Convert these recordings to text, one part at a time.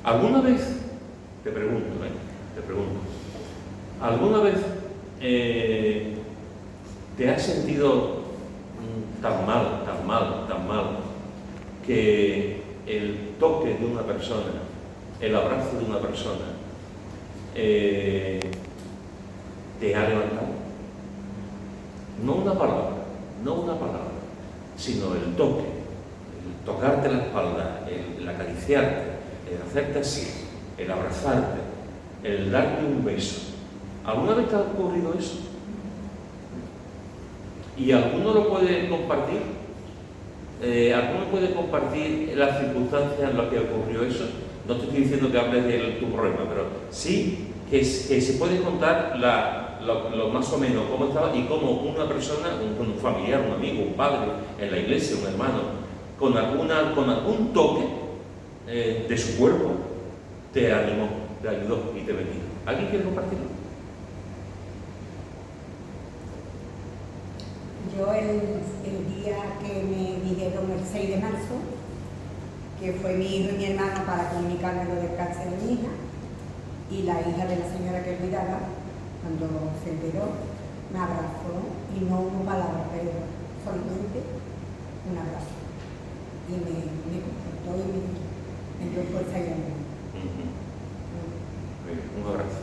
¿Alguna vez, te pregunto, ¿alguna vez te has sentido tan mal, que el toque de una persona, el abrazo de una persona, te ha levantado? No una palabra, sino el toque, el tocarte la espalda, el acariciarte, el hacerte así, el abrazarte, el darte un beso. ¿Alguna vez te ha ocurrido eso? ¿Y alguno lo puede compartir? ¿Alguno puede compartir las circunstancias en las que ocurrió eso? No te estoy diciendo que hables de tu problema, pero sí que se puede contar lo más o menos cómo estaba y cómo una persona, un familiar, un amigo, un padre, en la iglesia, un hermano, con algún toque de su cuerpo, te animó, te ayudó y te bendijo. ¿Alguien quiere compartirlo? Yo el día que me dijeron el 6 de marzo, que fue mi hijo y mi hermano para comunicarme lo del cáncer de mi hija, y la hija de la señora que cuidaba, cuando se enteró, me abrazó y no hubo palabras, pero solamente un abrazo. Y me confortó y me dio fuerza y amor. Un abrazo.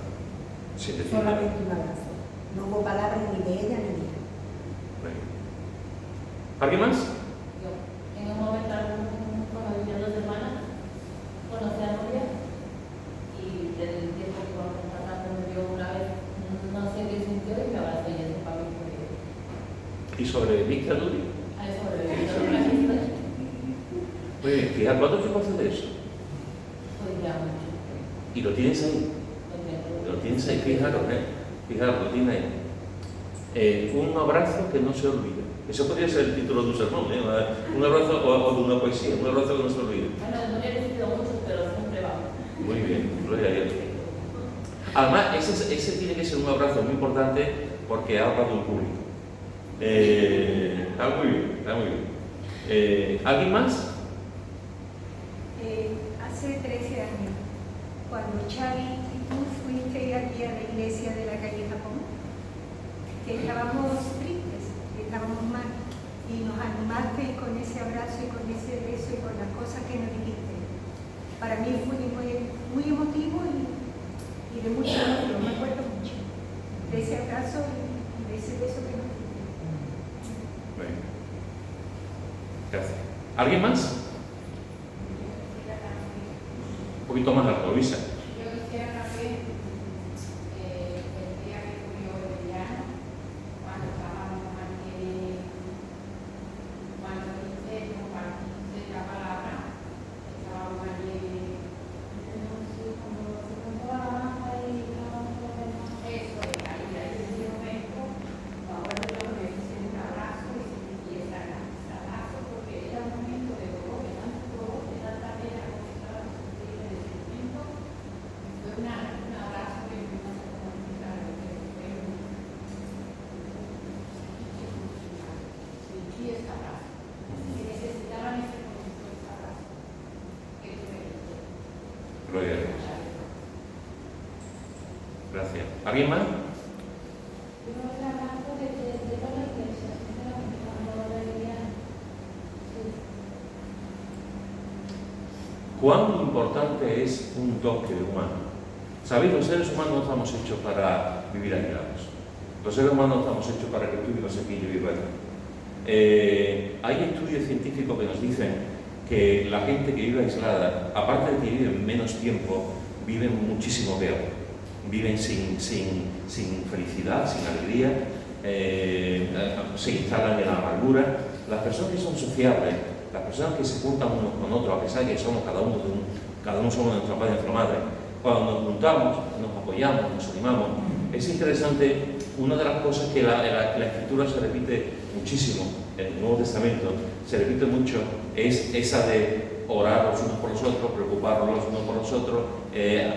Solamente un abrazo. No hubo palabras ni de ella ni de él. ¿Alguien más? Yo, en un momento, cuando vinieron dos hermanas, conocí a Nuria y desde el tiempo que vamos a tratar me vio una vez, no sé qué sintió y me abrazó y eso para mí fue. ¿Y sobreviviste a Nuria? A eso sobreviví. Muy bien, fíjate, ¿cuánto tiempo hace de eso? Pues ya mucho. ¿Y lo tienes ahí? Lo tienes ahí, fijaros, lo tienes ahí. Un abrazo que no se olvida. Eso podría ser el título de un sermón, un abrazo o de una poesía, un abrazo que no se olvide. Bueno, no he recibido muchos, pero siempre va. Muy bien, gloria a Dios. Además, ese tiene que ser un abrazo muy importante porque habla de un público. Está muy bien. ¿Alguien más? Hace 13 años, cuando Xavi y tú fuiste aquí a la iglesia de la calle Japón, que estábamos tristes, estábamos mal, y nos animaste con ese abrazo y con ese beso y con las cosas que nos dijiste. Para mí fue muy emotivo y de mucha emoción, me acuerdo mucho de ese abrazo y de ese beso que nos diste. Bueno. Gracias. ¿Alguien más? Un poquito más alto, Luisa. Yo quisiera también el día que murió Emiliano, cuando estábamos aquí, cuando compartiste la palabra, estábamos allí, no sé cómo se contó la balanza y eso, ahí en ese momento, ahora yo me hice un abrazo y ese abrazo, porque era un momento de dolor, de tanto dolor, de tanta pena. Un abrazo que me sentí este abrazo, que necesitaban ese abrazo que tuve. Gloria a Dios. Gracias. ¿Alguien más? Yo el abrazo de toda la iglesia, cuando la iglesia. ¿Cuán importante es un toque humano? ¿Sabéis? Los seres humanos no estamos hechos para vivir aislados. Los seres humanos no estamos hechos para que tú vivas aquí y yo viva allí. Hay estudios científicos que nos dicen que la gente que vive aislada, aparte de que viven menos tiempo, viven muchísimo peor. Viven sin felicidad, sin alegría, se instalan en la amargura. Las personas que son sociables, las personas que se juntan unos con otros, a pesar de que somos cada uno somos nuestra padre y nuestra madre, cuando nos juntamos, nos apoyamos, nos animamos, es interesante. Una de las cosas que la Escritura se repite muchísimo, en el Nuevo Testamento, se repite mucho, es esa de orar los unos por los otros, preocuparnos los unos por los otros,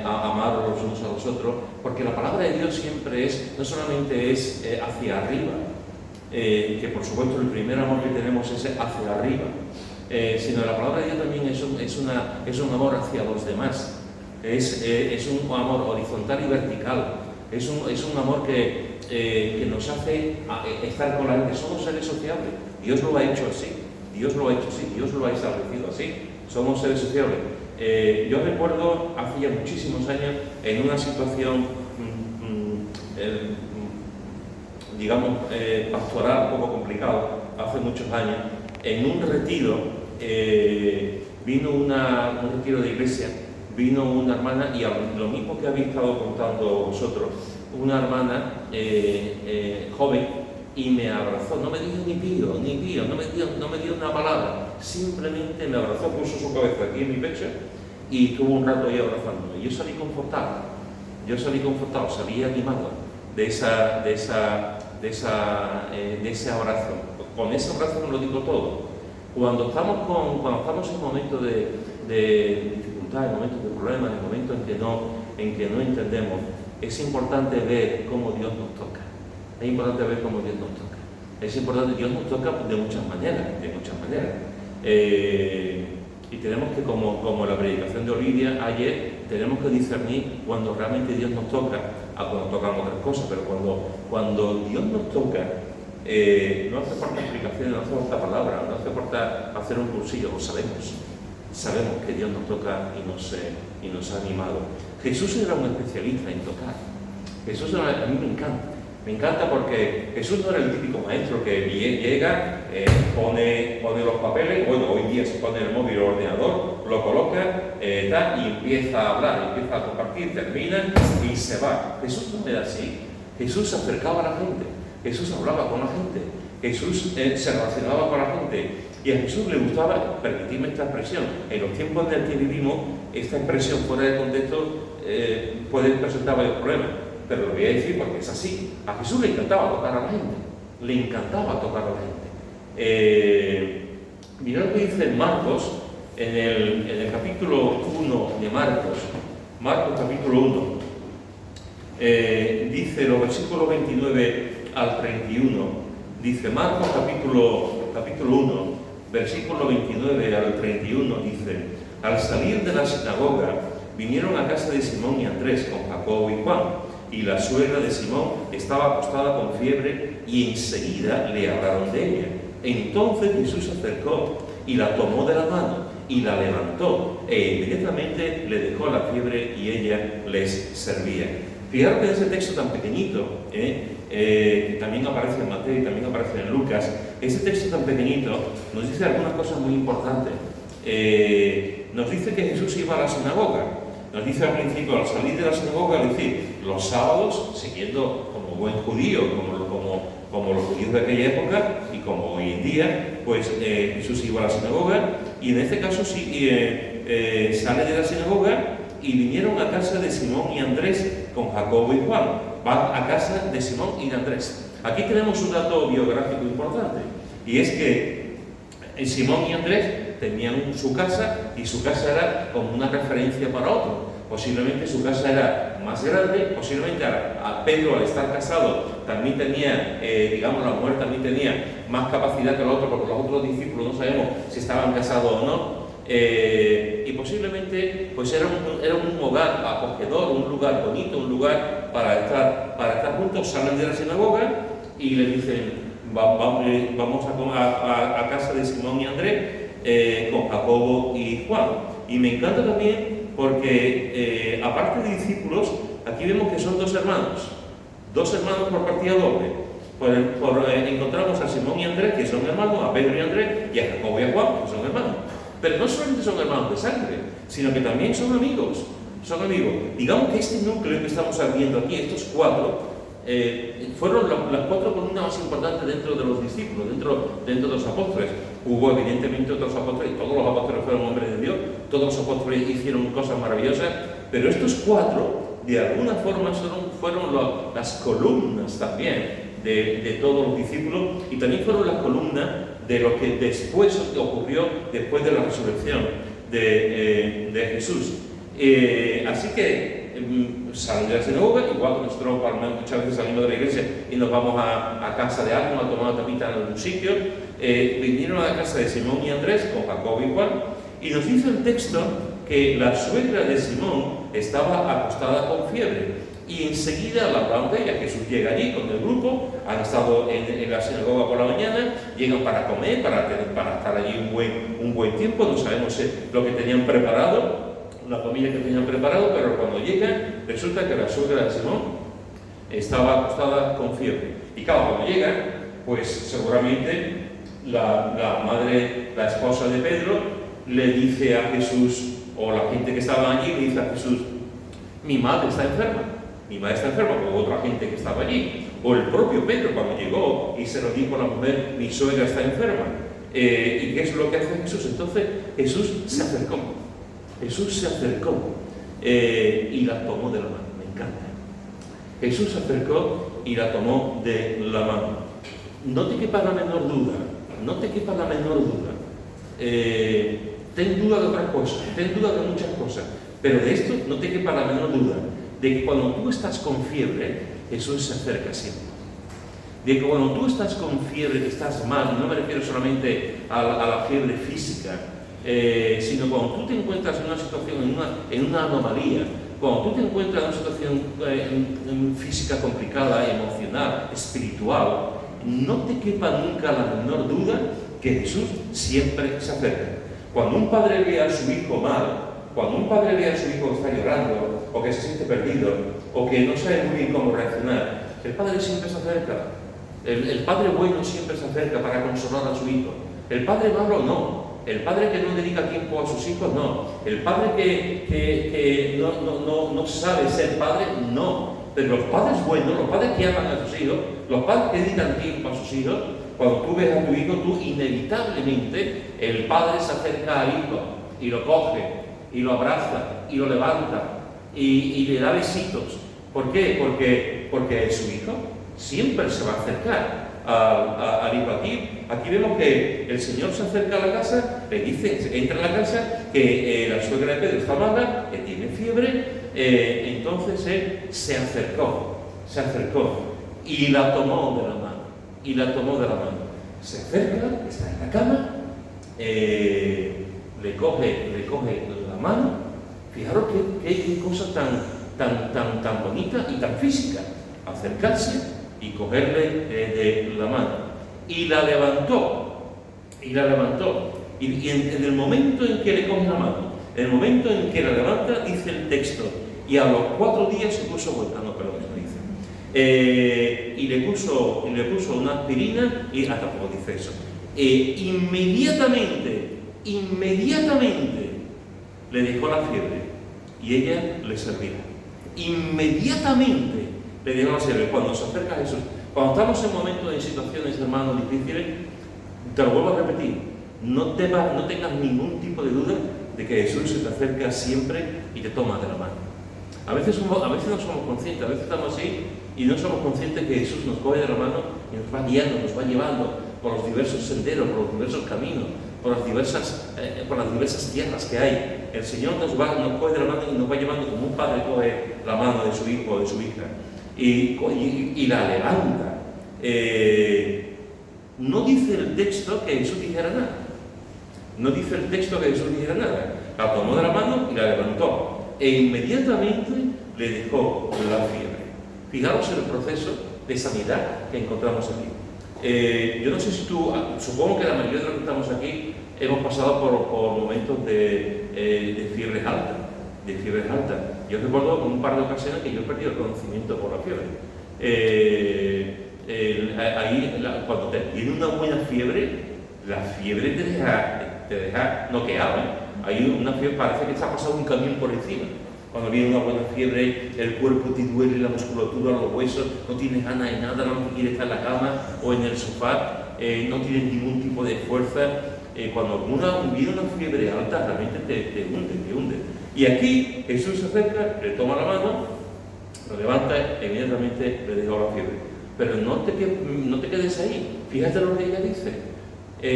amar los unos a los otros, porque la palabra de Dios siempre no solamente es hacia arriba, que por supuesto el primer amor que tenemos es hacia arriba, sino la palabra de Dios también es un amor hacia los demás, Es un amor horizontal y vertical. Es un amor que nos hace estar con la gente. Somos seres sociables. Dios lo ha hecho así. Dios lo ha establecido así. Somos seres sociables. Yo recuerdo hace ya muchísimos años en una situación, digamos, pastoral, un poco complicado, hace muchos años, en un retiro, un retiro de iglesia, vino una hermana, y lo mismo que habéis estado contando vosotros, una hermana joven, y me abrazó, no me dijo ni pío, no me dio una palabra, simplemente me abrazó, puso su cabeza aquí en mi pecho y estuvo un rato ahí abrazándome. Yo salí confortado, salí animado de ese abrazo. Con ese abrazo me lo digo todo. Cuando estamos en momentos de dificultad, en momentos de problemas, en momentos en que no entendemos, es importante ver cómo Dios nos toca. Es importante ver cómo Dios nos toca. Es importante, Dios nos toca de muchas maneras. Y tenemos que, como la predicación de Olivia ayer, tenemos que discernir cuando realmente Dios nos toca, a cuando tocan otras cosas, pero cuando Dios nos toca, no hace falta explicaciones, no hace falta palabras, no hace falta hacer un cursillo, lo sabemos. Sabemos que Dios nos toca y nos ha animado. Jesús era un especialista en tocar. A mí me encanta porque Jesús no era el típico maestro que llega, pone los papeles, bueno, hoy día se pone el móvil o el ordenador, lo coloca y empieza a hablar, empieza a compartir, termina y se va. Jesús no era así. Jesús se acercaba a la gente, Jesús hablaba con la gente, Jesús se relacionaba con la gente, y a Jesús le gustaba, permitirme esta expresión, en los tiempos en los que vivimos, esta expresión fuera de contexto puede presentar varios problemas. Pero lo voy a decir porque es así. A Jesús le encantaba tocar a la gente. Mirad lo que dice Marcos, en el capítulo 1 de Marcos capítulo 1, dice los versículos 29 al 31, dice Marcos capítulo 1, versículo 29 al 31, dice: al salir de la sinagoga, vinieron a casa de Simón y Andrés con Jacobo y Juan. Y la suegra de Simón estaba acostada con fiebre, y enseguida le hablaron de ella. Entonces Jesús se acercó y la tomó de la mano y la levantó, e inmediatamente le dejó la fiebre y ella les servía. Fijaros que en ese texto tan pequeñito, que también aparece en Mateo y también aparece en Lucas, ese texto tan pequeñito nos dice algunas cosas muy importantes. Nos dice que Jesús iba a la sinagoga. Nos dice al principio, al salir de la sinagoga, es decir, los sábados, siguiendo como buen judío, como los judíos de aquella época y como hoy en día, pues Jesús iba a la sinagoga, y en este caso sale de la sinagoga y vinieron a casa de Simón y Andrés con Jacobo y Juan. Van a casa de Simón y de Andrés. Aquí tenemos un dato biográfico importante, y es que Simón y Andrés tenían su casa, y su casa era como una referencia para otro. Posiblemente su casa era más grande, posiblemente a Pedro, al estar casado, también tenía, la mujer también tenía más capacidad que el otro, porque los otros discípulos no sabemos si estaban casados o no, y posiblemente pues era un hogar acogedor, un lugar bonito, un lugar para estar juntos. Salen de la sinagoga y le dicen: vamos a casa de Simón y Andrés, con Jacobo y Juan. Y me encanta también porque, aparte de discípulos, aquí vemos que son dos hermanos por partida doble. Encontramos a Simón y Andrés, que son hermanos, a Pedro y Andrés, y a Jacobo y a Juan, que son hermanos. Pero no solamente son hermanos de sangre, sino que también son amigos. Digamos que este núcleo que estamos viendo aquí, estos cuatro, fueron las cuatro columnas más importantes dentro de los discípulos, dentro de los apóstoles. Hubo evidentemente otros apóstoles, y todos los apóstoles fueron hombres de Dios, todos los apóstoles hicieron cosas maravillosas, pero estos cuatro, de alguna forma, fueron las columnas también de todos los discípulos, y también fueron las columnas de lo que después ocurrió después de la resurrección de Jesús. Así que salen de la sinagoga, igual que nosotros muchas veces salimos de la iglesia y nos vamos a casa de alguien, a tomar una tapita en algún sitio. Vinieron a la casa de Simón y Andrés con Jacobo y Juan, y nos dice el texto que la suegra de Simón estaba acostada con fiebre. Y enseguida la hablaron de ella. Jesús llega allí con el grupo, han estado en la sinagoga por la mañana, llegan para comer, para estar allí un buen tiempo. No sabemos lo que tenían preparado, la comida que tenían preparado, pero cuando llegan, resulta que la suegra de Simón estaba acostada con fiebre. Y claro, cuando llegan, pues seguramente la madre, la esposa de Pedro, le dice a Jesús, o la gente que estaba allí, le dice a Jesús: mi madre está enferma. Mi madre está enferma, o otra gente que estaba allí. O el propio Pedro, cuando llegó y se lo dijo a la mujer: mi suegra está enferma. ¿Y qué es lo que hace Jesús? Entonces Jesús se acercó. Jesús se acercó y la tomó de la mano. Me encanta. Jesús se acercó y la tomó de la mano. No te quepa la menor duda. No te quepa la menor duda. Ten duda de otras cosas. Ten duda de muchas cosas. Pero de esto no te quepa la menor duda. De que cuando tú estás con fiebre, Jesús se acerca siempre. De que cuando tú estás con fiebre, que estás mal, y no me refiero solamente a la fiebre física, sino cuando tú te encuentras en una situación, en una anomalía, cuando tú te encuentras en una situación física complicada, emocional, espiritual, no te quepa nunca la menor duda que Jesús siempre se acerca. Cuando un padre ve a su hijo mal, cuando un padre ve a su hijo que está llorando, o que se siente perdido, o que no sabe muy bien cómo reaccionar, el padre siempre se acerca. El padre bueno siempre se acerca para consolar a su hijo. El padre malo no. El padre que no dedica tiempo a sus hijos no. El padre que no sabe ser padre no. Pero los padres buenos, los padres que aman a sus hijos, los padres que dedican tiempo a sus hijos, cuando tú ves a tu hijo, tú inevitablemente, el padre se acerca al hijo y lo coge, y lo abraza, y lo levanta, y le da besitos. ¿Por qué? Porque su hijo siempre se va a acercar al hijo. Aquí vemos que el Señor se acerca a la casa, le dice, entra a la casa, que la suegra de Pedro está mala, que tiene fiebre, entonces él se acercó y la tomó de la mano, se acerca, está en la cama, le coge la mano. Fijaros qué cosa tan bonita y tan física, acercarse y cogerle de la mano. Y la levantó. Y en el momento en que le coge la mano, en el momento en que la levanta, dice el texto, y a los 4 días se puso vuelta. No, perdón, eso dice. Y le puso una aspirina, y tampoco dice eso. Inmediatamente le dejó la fiebre y ella le servía. Inmediatamente le dejó la fiebre. Cuando se acerca a Jesús, cuando estamos en momentos, en situaciones, hermanos, difíciles, te lo vuelvo a repetir, no tengas ningún tipo de duda de que Jesús se te acerca siempre y te toma de la mano. A veces no somos conscientes, a veces estamos así y no somos conscientes que Jesús nos coge de la mano y nos va guiando, nos va llevando por los diversos senderos, por los diversos caminos, por las diversas tierras que hay. El Señor nos coge de la mano y nos va llevando como un padre coge la mano de su hijo o de su hija y la levanta. No dice el texto que Jesús dijera nada. La tomó de la mano y la levantó. E inmediatamente le dejó la fiebre. Fijaros en el proceso de sanidad que encontramos aquí. Yo no sé si supongo que la mayoría de los que estamos aquí hemos pasado por momentos de fiebres altas. Yo recuerdo en un par de ocasiones que yo he perdido el conocimiento por la fiebre. Cuando te tiene una buena fiebre, la fiebre te deja noqueado. Hay una fiebre, parece que te ha pasado un camión por encima. Cuando viene una buena fiebre, el cuerpo te duele, la musculatura, los huesos, no tienes ganas de nada, no quieres estar en la cama o en el sofá, no tienes ningún tipo de fuerza. Cuando viene una fiebre alta, realmente te hunde. Y aquí Jesús se acerca, le toma la mano, lo levanta e inmediatamente le deja la fiebre. Pero no te quedes ahí. Fíjate lo que ella dice,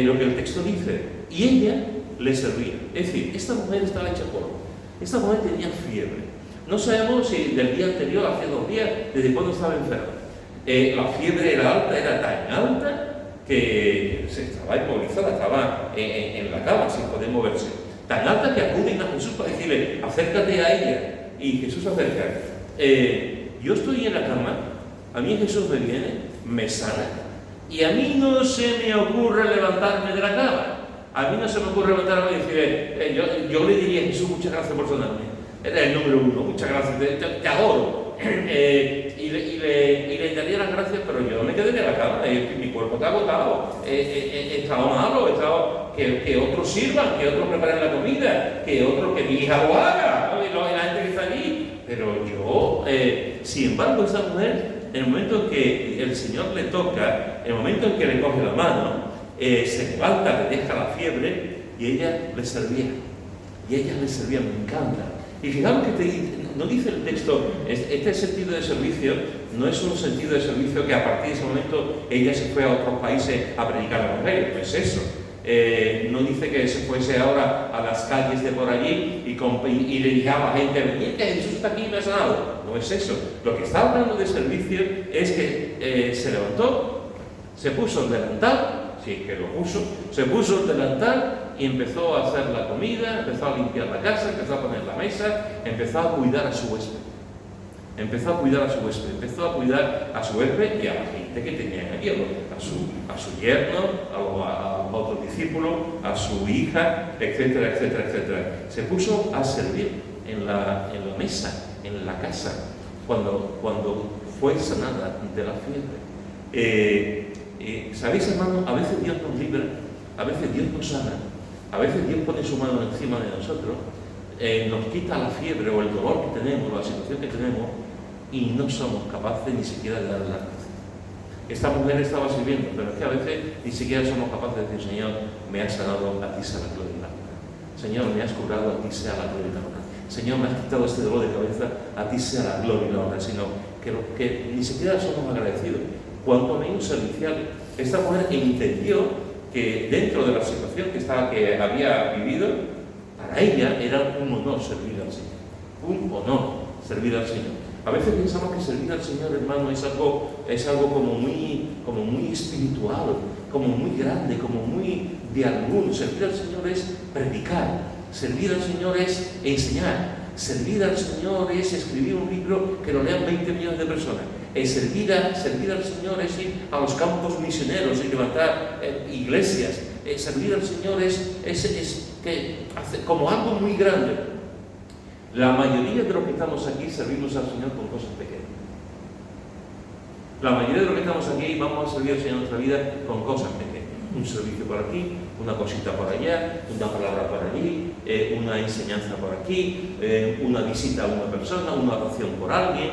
lo que el texto dice. Y ella le servía. Es decir, esta mujer estaba hecha polvo. Esta mujer tenía fiebre. No sabemos si del día anterior, hace 2 días, desde cuándo estaba enferma. La fiebre era tan alta que se estaba inmovilizada, estaba en la cama sin poder moverse. tan alta que acuden a Jesús para decirle, acércate a ella, y Jesús se acerca. Yo estoy en la cama, a mí Jesús me viene, me sana, y a mí no se me ocurre levantarme de la cama. A mí no se me ocurre levantarme y decir, yo le diría a Jesús, muchas gracias por sanarme. Era el número uno, muchas gracias, te adoro. Y le daría las gracias, pero yo no me quedé en la cama, mi cuerpo está agotado, he estado malo, he estado que otros sirvan, que otros preparen la comida, que mi hija lo haga, ¿no? Y la gente que está allí. Pero yo, sin embargo, esa mujer, en el momento en que el Señor le toca, en el momento en que le coge la mano, se levanta, le deja la fiebre y ella le servía. Y ella le servía, me encanta. Y fijaos que no dice el texto, este sentido de servicio no es un sentido de servicio que a partir de ese momento ella se fue a otros países a predicar el evangelio, no es eso. No dice que se fuese ahora a las calles de por allí y le dijera a la gente, venid que Jesús está aquí y me ha sanado. No es eso. Lo que está hablando de servicio es que se levantó, se puso el delantal, sí que lo puso, se puso el delantal y empezó a hacer la comida, empezó a limpiar la casa, empezó a poner la mesa, empezó a cuidar a su huésped. Empezó a cuidar a su huésped, empezó a cuidar a su huésped y a la gente que tenían allí, a su yerno, a otro discípulo, a su hija, etcétera, etcétera, etcétera. Se puso a servir en la mesa, en la casa, cuando fue sanada de la fiebre. ¿Sabéis, hermano? A veces Dios nos libra, a veces Dios nos sana, a veces Dios pone su mano encima de nosotros, nos quita la fiebre o el dolor que tenemos, la situación que tenemos, y no somos capaces ni siquiera de darle la gracia. Esta mujer estaba sirviendo, pero es que a veces ni siquiera somos capaces de decir, Señor, me has sanado, a ti sea la gloria y la honra. Señor, me has curado, a ti sea la gloria y la honra. Señor, me has quitado este dolor de cabeza, a ti sea la gloria y la honra. Sino que ni siquiera somos agradecidos, cuanto menos serviciales. Esta mujer entendió que dentro de la situación que había vivido, para ella era un honor servir al Señor. Un honor servir al Señor. A veces pensamos que servir al Señor, hermano, es algo como muy espiritual, como muy grande, como muy de algún. Servir al Señor es predicar, servir al Señor es enseñar, servir al Señor es escribir un libro que lo lean 20 millones de personas. Servir al Señor es ir a los campos misioneros y levantar iglesias. Servir al Señor es como algo muy grande. La mayoría de los que estamos aquí servimos al Señor con cosas pequeñas. La mayoría de los que estamos aquí vamos a servir al Señor en nuestra vida con cosas pequeñas. Un servicio por aquí, una cosita por allá, una palabra por allí, una enseñanza por aquí, una visita a una persona, una oración por alguien,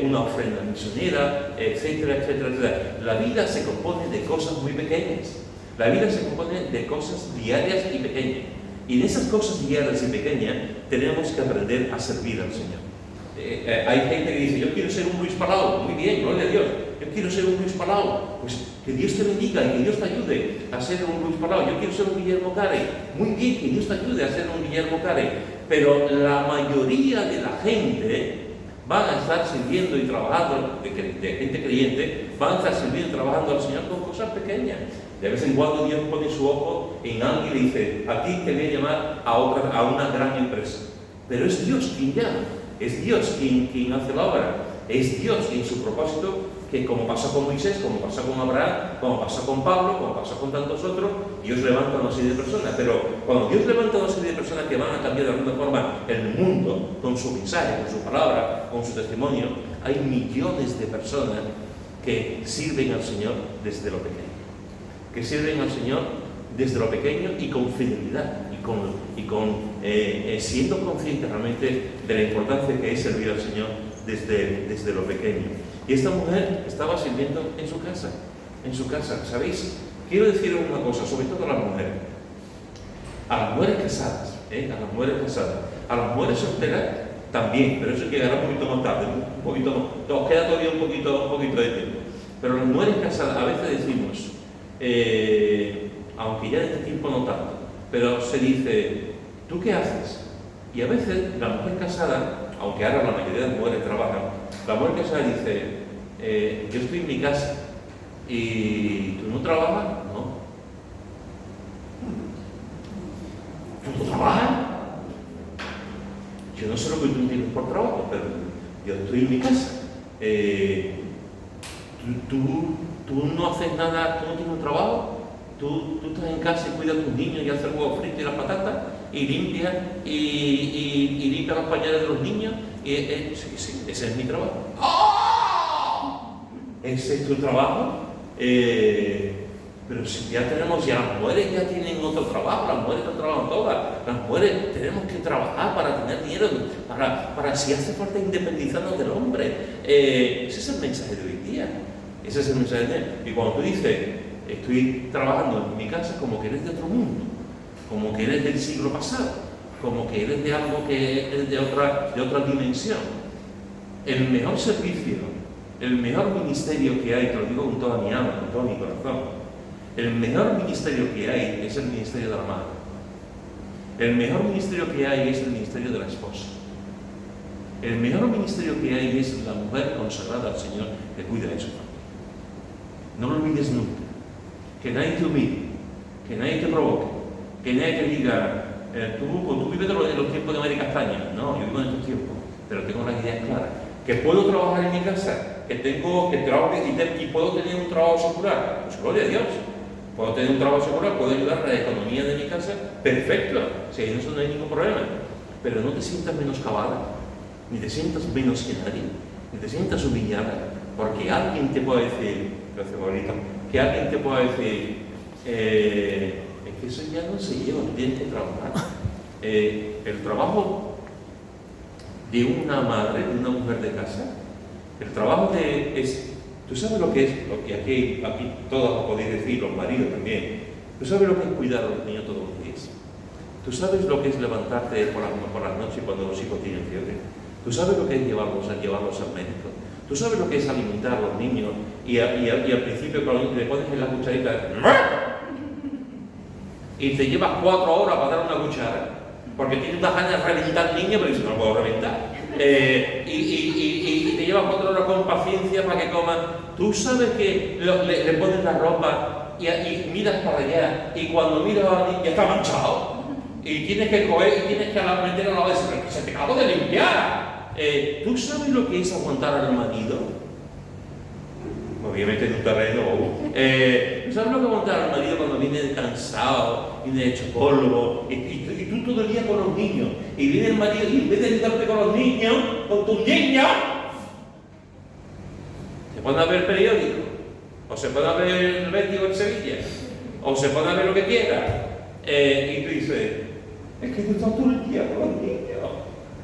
una ofrenda misionera, etcétera, etcétera, etcétera. La vida se compone de cosas muy pequeñas. La vida se compone de cosas diarias y pequeñas. Y en esas cosas diarias y pequeñas tenemos que aprender a servir al Señor. Hay gente que dice, yo quiero ser un Luis Palau. Muy bien, gloria a Dios. Yo quiero ser un Luis Palau. Pues que Dios te bendiga y que Dios te ayude a ser un Luis Palau. Yo quiero ser un Guillermo Carey. Muy bien, que Dios te ayude a ser un Guillermo Carey. Pero la mayoría de la gente van a estar sirviendo y trabajando, de gente creyente, van a estar sirviendo y trabajando al Señor con cosas pequeñas. De vez en cuando Dios pone su ojo en alguien y le dice, a ti te voy a llamar a una gran empresa. Pero es Dios quien llama, es Dios quien hace la obra, es Dios quien su propósito, que como pasó con Moisés, como pasó con Abraham, como pasó con Pablo, como pasó con tantos otros, Dios levanta a una serie de personas. Pero cuando Dios levanta a una serie de personas que van a cambiar de alguna forma el mundo con su mensaje, con su palabra, con su testimonio, hay millones de personas que sirven al Señor desde lo pequeño. Que sirven al Señor desde lo pequeño y con fidelidad y siendo conscientes realmente de la importancia que es servir al Señor desde lo pequeño. Y esta mujer estaba sirviendo en su casa, ¿sabéis? Quiero deciros una cosa, sobre todo a las mujeres. A las mujeres casadas, a las mujeres solteras también, pero eso llegará un poquito más tarde, nos queda todavía un poquito de tiempo. Pero las mujeres casadas a veces decimos, aunque ya en este tiempo no tanto, pero se dice, ¿tú qué haces? Y a veces la mujer casada, aunque ahora la mayoría de las mujeres trabajan, la mujer casada dice, yo estoy en mi casa y ¿tú no trabajas? No. ¿Tú no trabajas? Yo no sé lo que tú entiendes por trabajo, pero yo estoy en mi casa. Tú no haces nada, tú no tienes un trabajo, tú estás en casa y cuidas a tus niños y haces el huevo frito y las patatas y limpias y limpias los pañales de los niños. Sí, ese es mi trabajo. ¡Oh! Ese es tu trabajo. Pero si ya tenemos, ya las mujeres ya tienen otro trabajo, las mujeres están trabajando todas, las mujeres tenemos que trabajar para tener dinero, para si hace falta independizarnos del hombre. Ese es el mensaje de hoy día. Ese es el mensaje de hoy. Y cuando tú dices, estoy trabajando en mi casa, como que eres de otro mundo, como que eres del siglo pasado, como que eres de algo que es de otra dimensión. El mejor servicio, el mejor ministerio que hay, te lo digo con toda mi alma, con todo mi corazón, el mejor ministerio que hay es el ministerio de la madre. El mejor ministerio que hay es el ministerio de la esposa. El mejor ministerio que hay es la mujer consagrada al Señor que cuida de su familia. No lo olvides nunca. Que nadie te humille, que nadie te provoque, que nadie te diga, tú vives en los tiempos de María Castaña. No, yo vivo en estos tiempos, pero tengo las ideas claras. Que puedo trabajar en mi casa, que trabajo y puedo tener un trabajo secular. Pues gloria a Dios. Puedo tener un trabajo secular, puedo ayudar a la economía de mi casa, perfecto. Si en eso no hay ningún problema. Pero no te sientas menoscabada, ni te sientas menos que nadie, ni te sientas humillada, porque alguien te pueda decir, gracias Margarita, que alguien te pueda decir, es que eso ya no se lleva, tú tienes que trabajar. El trabajo de una madre, de una mujer de casa, el trabajo tú sabes lo que es, lo que aquí todos lo podéis decir, los maridos también, tú sabes lo que es cuidar a los niños todos los días, tú sabes lo que es levantarte por las noches cuando los hijos tienen fiebre, tú sabes lo que es llevarlos al médico, tú sabes lo que es alimentar a los niños y al principio cuando le pones en la cucharita y te llevas 4 horas para dar una cuchara porque tienes una ganas de reventar al niño, pero dices, no lo puedo reventar. Y te llevas 4 horas con paciencia para que coma. Tú sabes que le pones la ropa y miras para allá y cuando miras ya está manchado y tienes que coger y tienes que meter a la vez que se te acabó de limpiar. ¿Tú sabes lo que es aguantar al marido? Obviamente en un terreno. ¿Sabes lo que es aguantar al marido cuando viene cansado, viene hecho polvo y tú todo el día con los niños y viene el marido y en vez de ayudarte con los niños, con tus niños, se pone a ver el periódico, o se pone a ver el Betis o el Sevilla, o se pone a ver lo que quiera, y tú dices, es que tú estás todo el día con los niños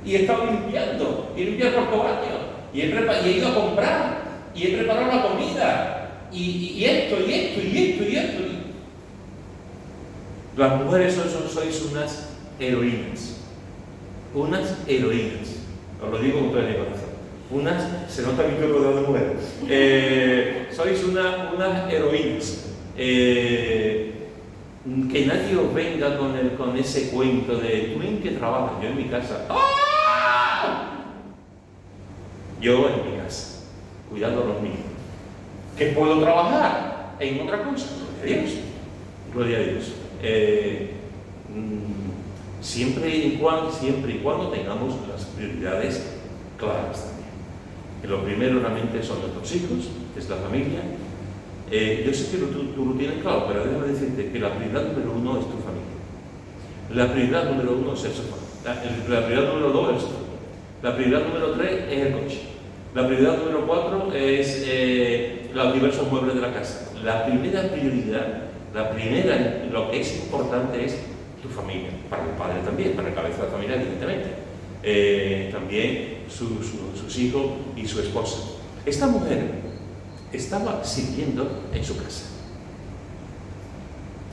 y he estado limpiando, y limpiar por tu baño, y he ido a comprar, y he preparado la comida, y esto. Las mujeres sois unas heroínas. Unas heroínas. Os lo digo con todo mi corazón. Se nota que estoy rodeado de mujeres. Sois unas heroínas. Que nadie os venga con ese cuento de ¿tú en qué trabajas? Yo en mi casa. ¡Ah! Yo en mi casa, cuidando a los niños. ¿Que puedo trabajar en otra cosa? Gloria a Dios. Siempre y cuando tengamos las prioridades claras también. Que lo primero realmente son nuestros hijos, que es la familia. Yo sé que tú lo tienes claro, pero déjame decirte que la prioridad número 1 es tu familia. La prioridad número 1 es el sofá. La prioridad número 2 es el sofá. La prioridad número 3 es el coche. La prioridad número 4 es los diversos muebles de la casa. La primera prioridad, lo que es importante es tu familia, para el padre también, para la cabeza de la familia evidentemente, también sus hijos y su esposa. Esta mujer estaba sirviendo en su casa.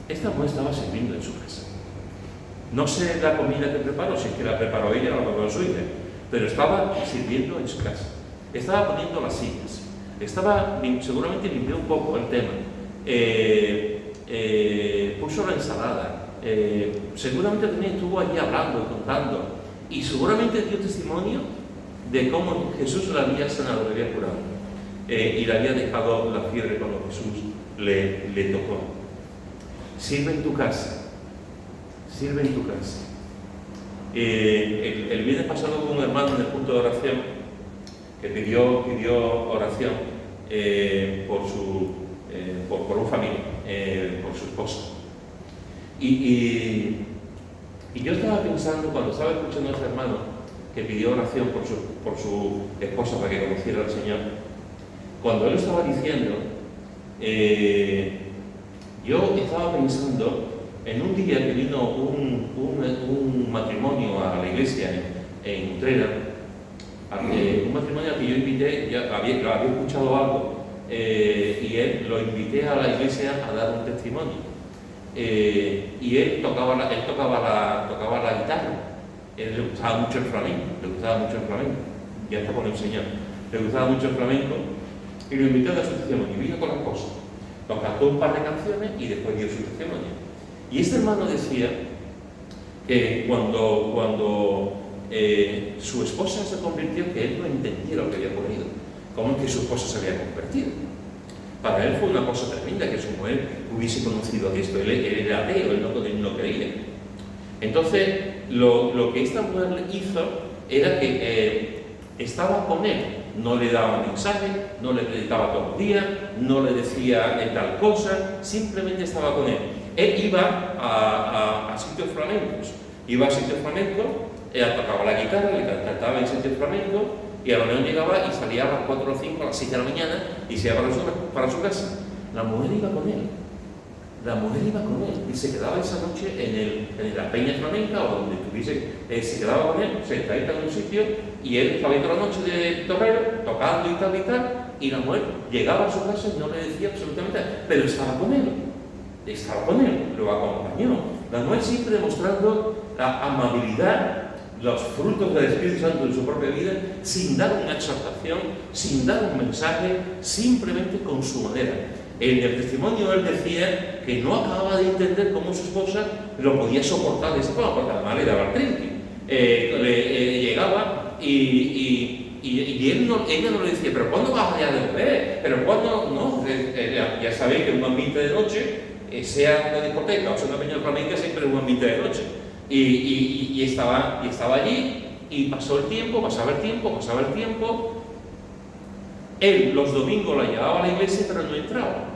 Esta mujer estaba sirviendo en su casa. No sé la comida que preparó, si es que la preparó ella o la preparó su hija, pero estaba sirviendo en su casa. Estaba poniendo las sillas, seguramente limpió un poco el tema, puso la ensalada, seguramente también estuvo allí hablando y contando, y seguramente dio testimonio de cómo Jesús la había sanado, le había curado, y le había dejado la fiebre cuando Jesús le tocó. Sirve en tu casa, El viernes pasado hubo un hermano en el punto de oración que pidió oración por un familia, por su esposa. Y yo estaba pensando, cuando estaba escuchando a ese hermano que pidió oración por su esposa para que conociera al Señor, cuando él lo estaba diciendo, yo estaba pensando en un día que vino un matrimonio a la iglesia en Utrera, un matrimonio al que yo invité, ya había escuchado algo, y lo invité a la iglesia a dar un testimonio. Y él tocaba la guitarra. Él le gustaba mucho el flamenco, ya está con el Señor, le gustaba mucho el flamenco, y lo invité a dar su testimonio, y vino con las cosas. Nos cantó un par de canciones y después dio su testimonio. Y este hermano decía que cuando su esposa se convirtió, que él no entendía lo que había ocurrido, cómo es que su esposa se había convertido. Para él fue una cosa tremenda que su mujer hubiese conocido a Cristo. Él era ateo, él no creía. Entonces, lo que esta mujer hizo era que estaba con él, no le daba mensaje, no le predicaba todos los días, no le decía tal cosa, simplemente estaba con él. Él iba a sitios flamencos, tocaba la guitarra, le cantaba en sitios flamencos, y a lo mejor llegaba y salía a las 4 o 5, a las 6 de la mañana y se iba para su casa. La mujer iba con él y se quedaba esa noche en la peña flamenca o donde estuviese, se quedaba con él, sentadita en un sitio, y él estaba toda la noche de torrero, tocando y tal, y la mujer llegaba a su casa y no le decía absolutamente nada, pero estaba con él, lo acompañó. La mujer siempre demostrando la amabilidad, los frutos del Espíritu Santo en su propia vida, sin dar una exhortación, sin dar un mensaje, simplemente con su manera. En el testimonio él decía que no acababa de entender cómo su esposa lo podía soportar de esa forma, porque además le daba artritis. Llegaba y ella no le decía, pero ¿cuándo vas allá de beber? ¿Pero cuándo? No, ya sabéis que un ambiente de noche, sea una discoteca o sea una peña flamenca, siempre es un ambiente de noche. Y estaba allí, y pasaba el tiempo. Él los domingos la llevaba a la iglesia, pero no entraba.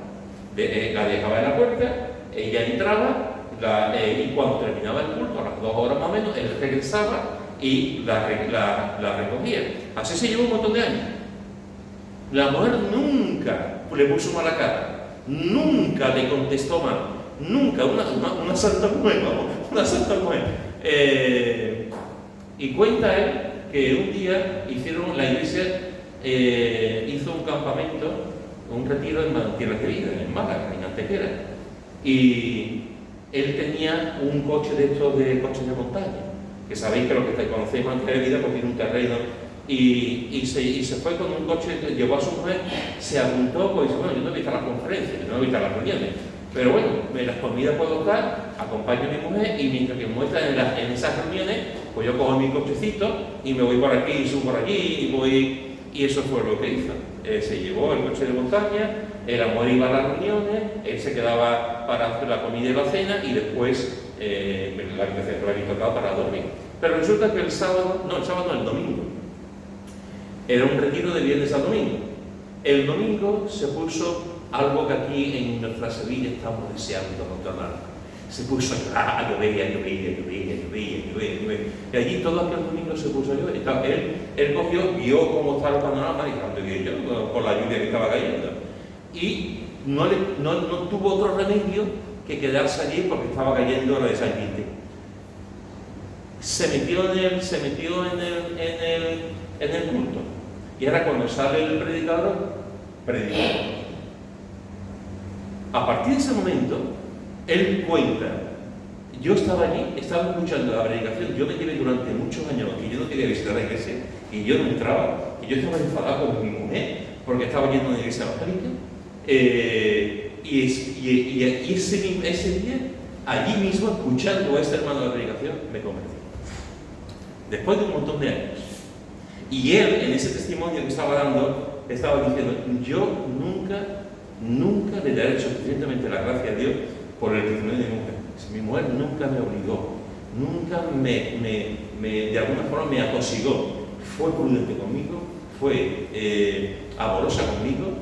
La dejaba en la puerta, ella entraba, y cuando terminaba el culto, a las 2 horas más o menos, él regresaba y la recogía. Así se llevó un montón de años. La mujer nunca le puso mala cara, nunca le contestó mal, nunca, una santa mujer, una santa mujer. Y cuenta él que un día la iglesia hizo un campamento, un retiro en Tierras de Vida, en Málaga, en Antequera, y él tenía un coche de estos de coches de montaña, que sabéis que lo que conocéis más de Vida, pues tiene un terreno, y se fue con un coche, llevó a su mujer, se apuntó, pues dice, bueno, yo no voy a estar a las conferencias, yo no voy a estar a las reuniones, pero bueno, en las comidas puedo estar, acompaño a mi mujer, y mientras que mi mujer está en esas reuniones, pues yo cojo mi cochecito y me voy por aquí y subo por allí, y eso fue lo que hizo. Se llevó el coche de montaña, la mujer iba a las reuniones, él se quedaba para hacer la comida y la cena, y después la habitación que le había tocado para dormir. Pero resulta que el domingo, era un retiro de viernes a domingo. El domingo se puso algo que aquí en nuestra Sevilla estamos deseando controlar. Se puso a llorar, a llover. Y allí todo aquel domingo se puso a llover. Él vio cómo estaba el panorama, y cuando vi yo, por la lluvia que estaba cayendo. Y no tuvo otro remedio que quedarse allí porque estaba cayendo la de San Quintín. Se metió en el culto. Y ahora cuando sale el predicador, predicó. A partir de ese momento, él cuenta, yo estaba allí, estaba escuchando la predicación, yo me llevé durante muchos años que yo no quería visitar la iglesia, y yo no entraba, y yo estaba enfadado con mi mujer, porque estaba yendo a una iglesia evangélica, y ese día, allí mismo, escuchando a este hermano de la predicación, me convertí. Después de un montón de años. Y él, en ese testimonio que estaba dando, estaba diciendo, yo nunca le daré suficientemente la gracia a Dios por el testimonio de mi mujer. Mi mujer nunca me obligó, nunca de alguna forma me atosigó. Fue prudente conmigo, fue amorosa conmigo,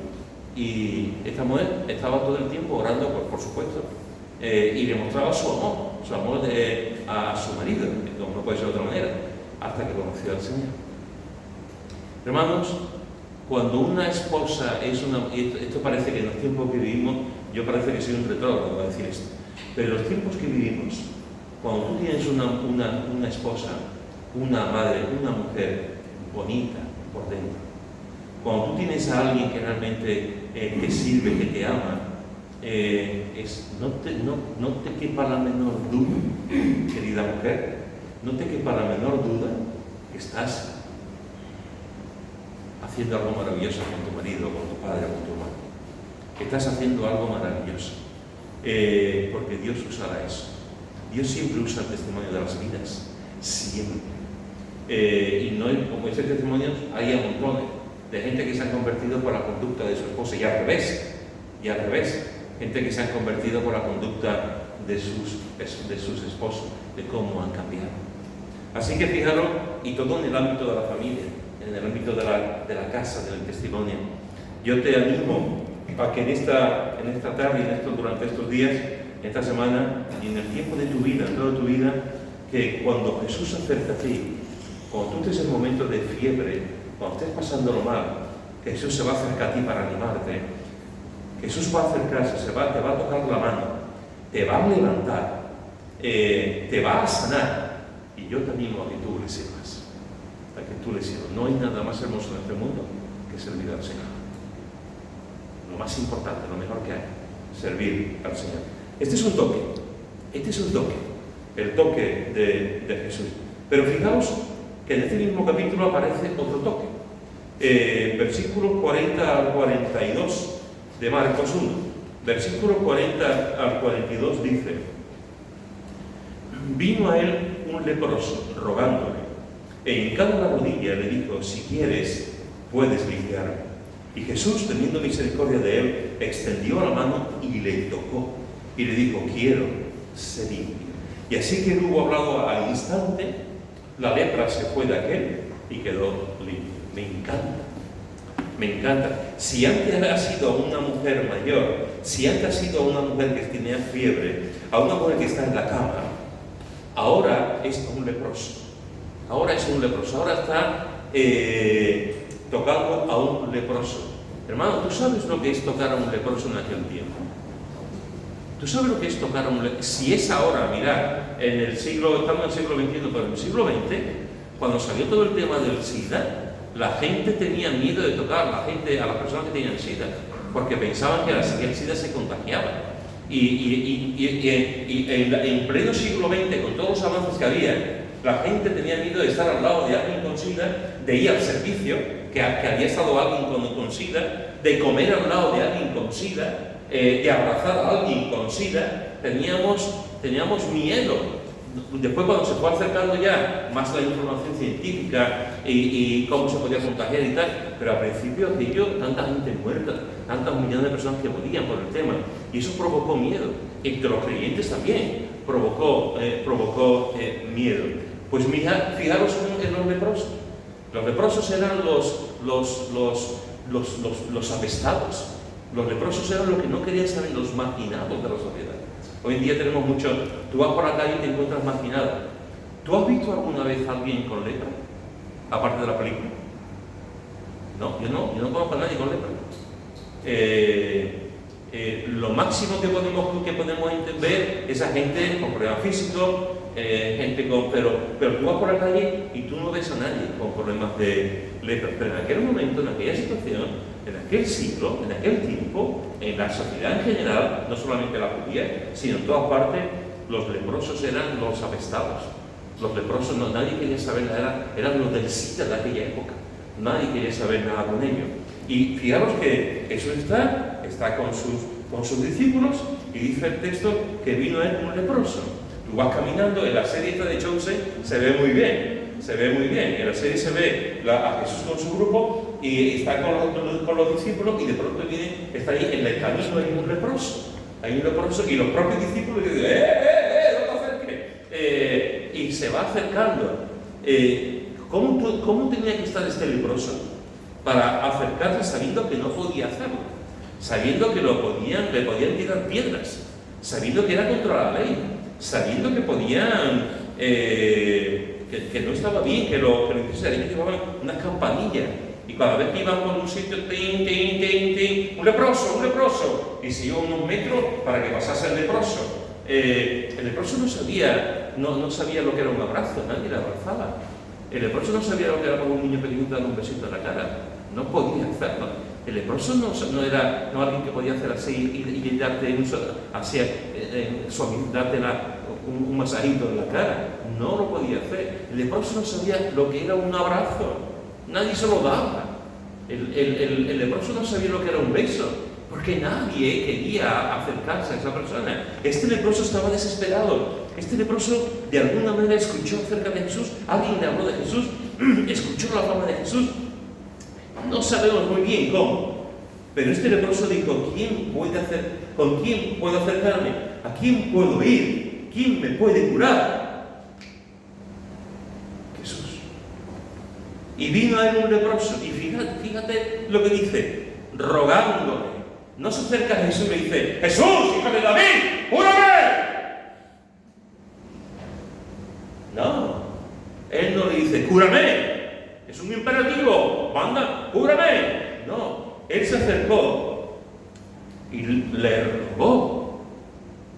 y esta mujer estaba todo el tiempo orando, por supuesto, y demostraba su amor a su marido, como no puede ser de otra manera, hasta que conoció al Señor. Hermanos, cuando una esposa esto parece que en los tiempos que vivimos, yo parece que soy un retrógrado a decir esto, pero en los tiempos que vivimos, cuando tú tienes una esposa, una madre, una mujer bonita por dentro, cuando tú tienes a alguien que realmente te sirve, que te ama, no te quepa la menor duda, querida mujer, no te quepa la menor duda que estás haciendo algo maravilloso con tu marido, con tu padre, con tu hermano. Que estás haciendo algo maravilloso, porque Dios usará eso. Dios siempre usa el testimonio de las vidas, siempre. Y no hay, como dice testimonios, hay a montones de gente que se han convertido por la conducta de su esposa, y al revés, gente que se han convertido por la conducta de sus esposos, de cómo han cambiado. Así que fijaros, y todo en el ámbito de la familia, en el ámbito de la casa, del testimonio. Yo te animo a que en esta tarde, durante estos días, esta semana, y en el tiempo de tu vida, en toda tu vida, que cuando Jesús se acerca a ti, cuando tú estés en momentos de fiebre, cuando estés pasándolo mal, Jesús se va a acercar a ti para animarte. Jesús va a acercarse, te va a tocar la mano, te va a levantar, te va a sanar, y yo te animo a que tú le sirvas, a que tú le sirvas. No hay nada más hermoso en este mundo que servir al Señor. Lo más importante, lo mejor que hay, servir al Señor. Este es un toque, el toque de Jesús. Pero fijaos que en este mismo capítulo aparece otro toque. Versículos 40 al 42 de Marcos 1. Versículos 40 al 42 dice: vino a él un leproso rogándole, e hincando la rodilla le dijo: si quieres, puedes limpiarme. Y Jesús, teniendo misericordia de él, extendió la mano y le tocó, y le dijo: quiero, sé limpio. Y así que hubo hablado al instante, la lepra se fue de aquel y quedó limpio. Me encanta. Si antes ha sido una mujer mayor, si antes ha sido una mujer que tenía fiebre, a una mujer que está en la cama, ahora es un leproso. Ahora está tocando a un leproso. Hermano, ¿tú sabes lo que es tocar a un leproso en aquel tiempo? ¿Tú sabes lo que es tocar a un leproso? Si es ahora, mirad, estamos en el siglo XXI, pero en el siglo XX, cuando salió todo el tema del SIDA, la gente tenía miedo de tocar a las personas que tenían SIDA, porque pensaban que el SIDA se contagiaba. Y en pleno siglo XX, con todos los avances que había, la gente tenía miedo de estar al lado de alguien con SIDA, de ir al servicio, que había estado alguien con SIDA, de comer al lado de alguien con SIDA, de abrazar a alguien con SIDA. Teníamos miedo. Después, cuando se fue acercando ya más la información científica y cómo se podía contagiar y tal, pero al principio tanta gente muerta, tantas millones de personas que morían por el tema, y eso provocó miedo. Entre los creyentes también provocó miedo. Pues fijaros en los leprosos. Los leprosos eran los apestados. Los leprosos eran los que no querían saber, los marginados de la sociedad. Hoy en día tenemos mucho. Tú vas por la calle y te encuentras marginado. ¿Tú has visto alguna vez a alguien con lepra? Aparte de la película. No, yo no conozco a nadie con lepra. Lo máximo que podemos ver es a gente con problemas físicos, pero tú vas por la calle y tú no ves a nadie con problemas de lepra. Pero en aquel momento, en aquella situación, en aquel siglo, en aquel tiempo, en la sociedad en general, no solamente la judía, sino en todas partes, los leprosos eran los apestados. Los leprosos, nadie quería saber nada, eran los del SIDA de aquella época. Nadie quería saber nada con ellos. Y fijaros que Jesús está con sus discípulos, y dice el texto que vino él un leproso. Tú vas caminando, en la serie esta de Chosen se ve muy bien. En la serie se ve a Jesús con su grupo y está con los discípulos, y de pronto está ahí en el camino hay un leproso, y los propios discípulos dicen: no te acerques. se va acercando. ¿Cómo tenía que estar este leproso para acercarse sabiendo que no podía hacerlo? Sabiendo que le podían tirar piedras, sabiendo que era contra la ley, sabiendo que podían, que no estaba bien, que lo necesariamente llevaban unas campanillas, y cada vez que iban por un sitio, tin, tin, tin, tin, un leproso, y se iba unos metros para que pasase el leproso. El leproso no sabía lo que era un abrazo, nadie le abrazaba. El leproso no sabía lo que era para un niño pequeñito darle un besito en la cara, no podía hacerlo. El leproso no era alguien que podía hacer así y darte darte un masajito en la cara, no lo podía hacer. El leproso no sabía lo que era un abrazo, nadie se lo daba. El leproso no sabía lo que era un beso, porque nadie quería acercarse a esa persona. Este leproso estaba desesperado. Este leproso de alguna manera escuchó acerca de Jesús, alguien le habló de Jesús, escuchó la fama de Jesús. No sabemos muy bien cómo, pero este leproso dijo: ¿con quién puedo acercarme? ¿A quién puedo ir? ¿Quién me puede curar? Jesús. Y vino a él un leproso, y fíjate lo que dice, rogándole. No se acerca a Jesús y le dice: Jesús, hijo de David, cúrame. No, él no le dice: cúrame. Es un imperativo, manda, cúrame. No, él se acercó y le rogó,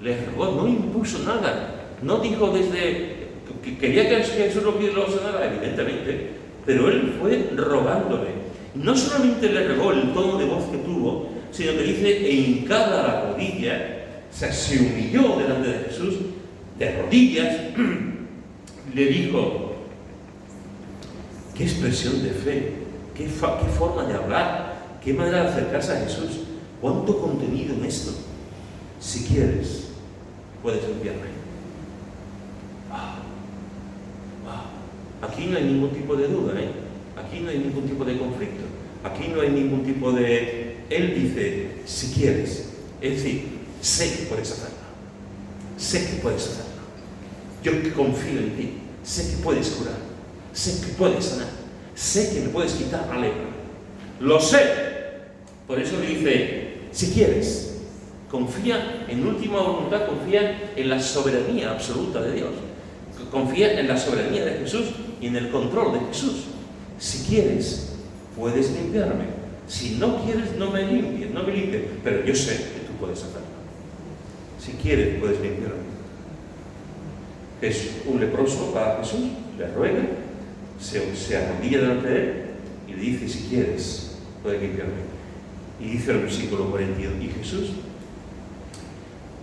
no impuso nada. No dijo desde que quería que Jesús lo sanara, evidentemente, pero él fue rogándole. No solamente le rogó el tono de voz que tuvo, sino que dice: hincada la rodilla, se humilló delante de Jesús, de rodillas, le dijo. Qué expresión de fe, qué forma de hablar, qué manera de acercarse a Jesús, cuánto contenido en esto. Si quieres, puedes limpiarme. Aquí no hay ningún tipo de duda, aquí no hay ningún tipo de conflicto, aquí no hay ningún tipo de... Él dice: si quieres, es decir, sé que puedes hacerlo, yo confío en ti, sé que puedes curar, sé que puedes sanar, sé que me puedes quitar la lepra, lo sé. Por eso le dice: si quieres, confía en última voluntad, confía en la soberanía absoluta de Dios, confía en la soberanía de Jesús y en el control de Jesús. Si quieres, puedes limpiarme. Si no quieres, no me limpies, pero yo sé que tú puedes hacerlo. Si quieres, puedes limpiarme. Es un leproso para Jesús, le ruega, se arrodilla delante de él y le dice: si quieres, puedes limpiarme. Y dice el versículo 42: y Jesús,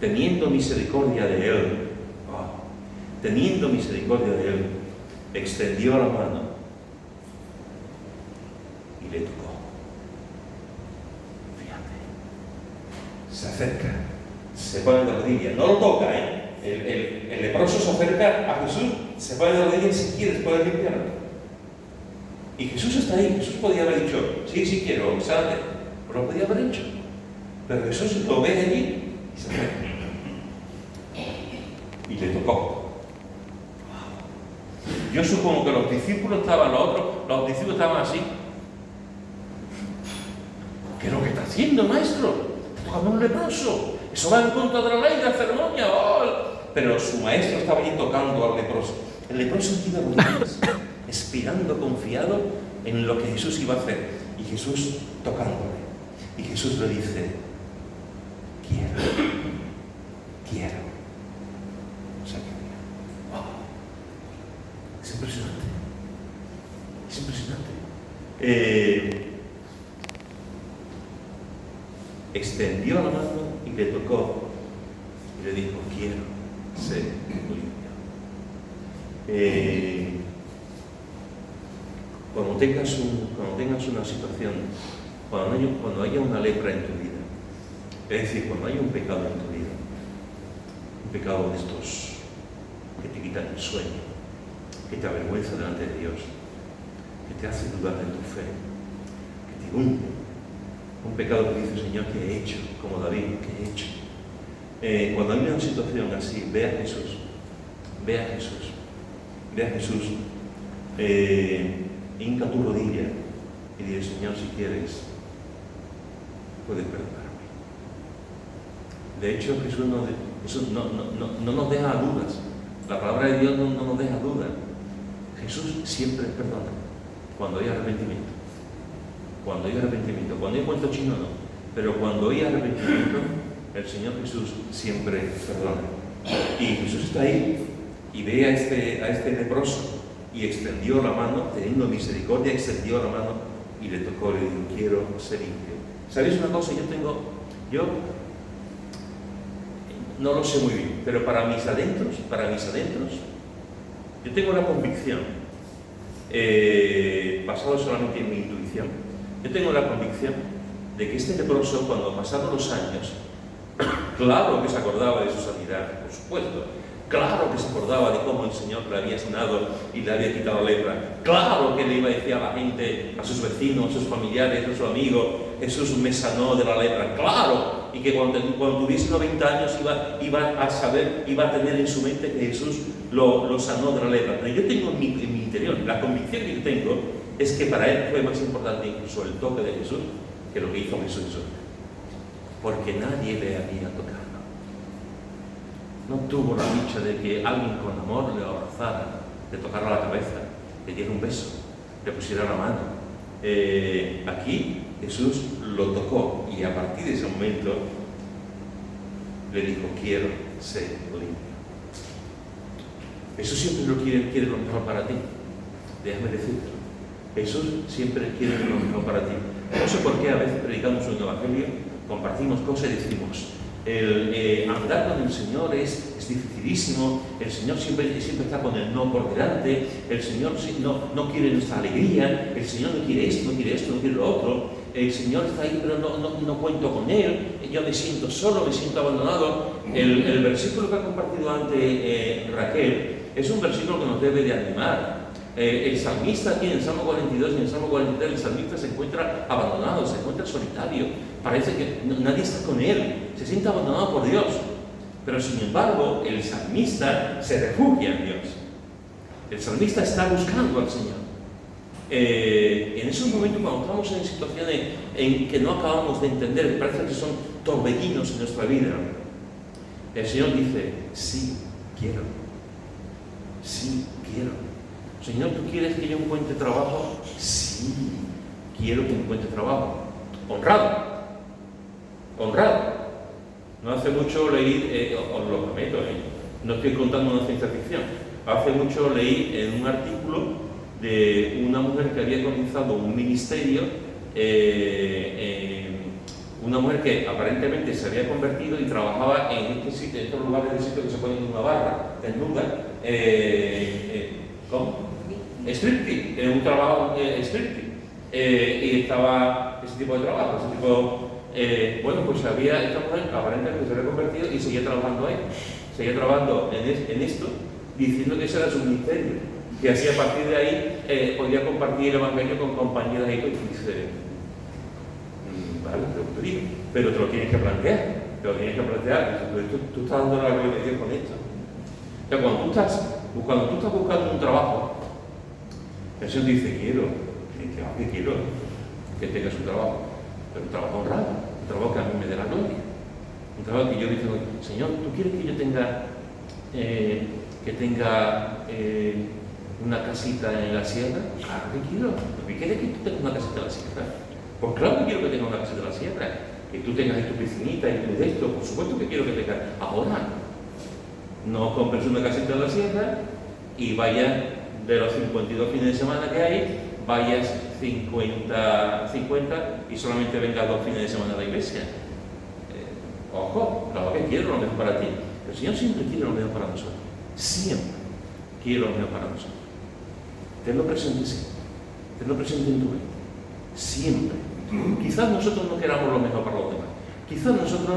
teniendo misericordia de él, extendió la mano y le tocó. Fíjate, se acerca, se pone de rodillas, no lo toca, el leproso se acerca a Jesús, se pone de rodillas: si quieres, puedes limpiarme. Y Jesús está ahí. Jesús podía haber dicho: sí quiero, sánate, pero lo podía haber hecho. Pero Jesús lo ve allí y se acerca y le tocó. Yo supongo que los discípulos estaban así. ¿Qué es lo que está haciendo, maestro? Está tocando un leproso. Eso va en contra de la ley, de la ceremonia. Pero su maestro estaba allí tocando al leproso. El leproso iba de rodillas, expirando confiado en lo que Jesús iba a hacer. Y Jesús tocándole. Y Jesús le dice: quiero. Es impresionante. Extendió la mano y le tocó y le dijo: quiero ser limpio. Cuando tengas una situación, cuando haya una lepra en tu vida, es decir, cuando haya un pecado en tu vida, un pecado de estos que te quitan el sueño, que te avergüenza delante de Dios, que te hace dudar de tu fe, que te hunde, un pecado que dice: Señor, ¿qué he hecho? Como David, ¿qué he hecho? Cuando hay una situación así, ve a Jesús ve a Jesús, hinca tu rodilla y dile: Señor, si quieres, puedes perdonarme. De hecho, Jesús no nos deja dudas. La palabra de Dios no nos deja dudas. Jesús siempre perdona cuando hay arrepentimiento. Cuando hay arrepentimiento. Cuando hay cuento chino no. Pero cuando hay arrepentimiento, el Señor Jesús siempre perdona. Y Jesús está ahí y ve a este leproso y extendió la mano, teniendo misericordia, extendió la mano y le tocó, le dijo: quiero ser limpio. ¿Sabéis una cosa? Yo no lo sé muy bien, pero para mis adentros, yo tengo la convicción, basado solamente en mi intuición, yo tengo la convicción de que este leproso, cuando pasaron los años, claro que se acordaba de su sanidad, por supuesto. Claro que se acordaba de cómo el Señor le había sanado y le había quitado la lepra. Claro que le iba a decir a la gente, a sus vecinos, a sus familiares, a sus amigos: Jesús me sanó de la lepra. Claro, y que cuando tuviese 90 años iba a saber, iba a tener en su mente que Jesús lo sanó de la lepra. Pero yo tengo en mi interior, la convicción que yo tengo es que para él fue más importante incluso el toque de Jesús que lo que hizo Jesús. Porque nadie le había tocado. No tuvo la dicha de que alguien con amor le abrazara, le tocara la cabeza, le diera un beso, le pusiera la mano. Aquí Jesús lo tocó y a partir de ese momento le dijo: quiero ser limpio. Jesús siempre quiere lo mejor para ti. Déjame decirte, Jesús siempre quiere lo mejor para ti. No sé por qué a veces predicamos un evangelio, compartimos cosas y decimos: andar con el Señor es dificilísimo, el Señor siempre está con el no por delante, el Señor no quiere nuestra alegría, el Señor no quiere esto, no quiere lo otro, el Señor está ahí pero no cuento con Él, yo me siento solo, me siento abandonado. El versículo que ha compartido antes Raquel es un versículo que nos debe de animar. El salmista aquí en el Salmo 42 y en el Salmo 43, el salmista se encuentra abandonado, se encuentra solitario, parece que nadie está con él, se siente abandonado por Dios, pero sin embargo el salmista se refugia en Dios, el salmista está buscando al Señor. En esos momentos, cuando estamos en situaciones en que no acabamos de entender, parece que son torbellinos en nuestra vida, el Señor dice: sí, quiero, sí, quiero. Señor, ¿tú quieres que yo encuentre trabajo? Sí, quiero que encuentre trabajo. Honrado. No hace mucho leí, os lo prometo, no estoy contando una ciencia ficción. Hace mucho leí en un artículo de una mujer que había comenzado un ministerio, una mujer que aparentemente se había convertido y trabajaba en estos lugares de sitio que se ponen en una barra desnuda. ¿Cómo? Striptease, un trabajo striptease. Y estaba ese tipo de trabajo, bueno, pues esta mujer aparentemente se había convertido y seguía trabajando ahí. Seguía trabajando en esto, diciendo que ese era su ministerio, que así a partir de ahí podía compartir el evangelio con compañeras y dice: vale, pero te lo tienes que plantear, tú estás dando la gloria de Dios con esto. O sea, cuando tú estás buscando un trabajo, el Señor dice: quiero que tengas un trabajo, pero un trabajo honrado, un trabajo que a mí me dé la gloria, un trabajo que yo digo: Señor, ¿tú quieres que yo tenga una casita en la sierra? Claro que quiero. ¿Por qué quieres que tú tengas una casita en la sierra? Pues claro que quiero que tengas una casita en la sierra, que tú tengas tu piscinita y tu de esto, por supuesto que quiero que tengas. Ahora, no compres una casita en la sierra y vayas de los 52 fines de semana que hay, vayas 50 y solamente vengas 2 fines de semana a la iglesia. Ojo, claro que quiero lo mejor para ti. El Señor siempre quiere lo mejor para nosotros. Siempre quiere lo mejor para nosotros. Tenlo presente siempre. Tenlo presente en tu mente. Siempre. Quizás nosotros no queramos lo mejor para los demás. Quizás nosotros,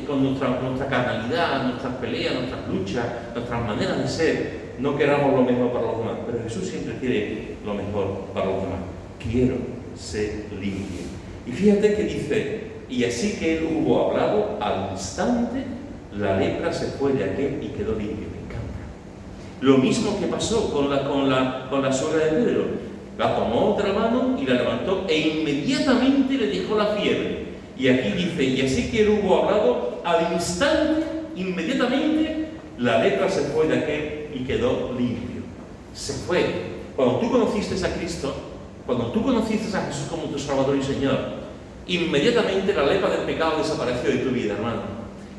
con nuestra carnalidad, nuestras peleas, nuestras luchas, nuestras maneras de ser, no queramos lo mejor para los demás. Pero Jesús siempre quiere lo mejor para los demás. Quiero ser limpio. Y fíjate que dice: y así que él hubo hablado, al instante la lepra se fue de aquel y quedó limpio. Me encanta. Lo mismo que pasó con la suegra de Pedro. La tomó otra mano y la levantó e inmediatamente le dejó la fiebre. Y aquí dice, y así que él hubo hablado, al instante, inmediatamente, la lepra se fue de aquel y quedó limpio. Se fue. Cuando tú conociste a Cristo, cuando tú conociste a Jesús como tu Salvador y Señor, inmediatamente la lepra del pecado desapareció de tu vida, hermano.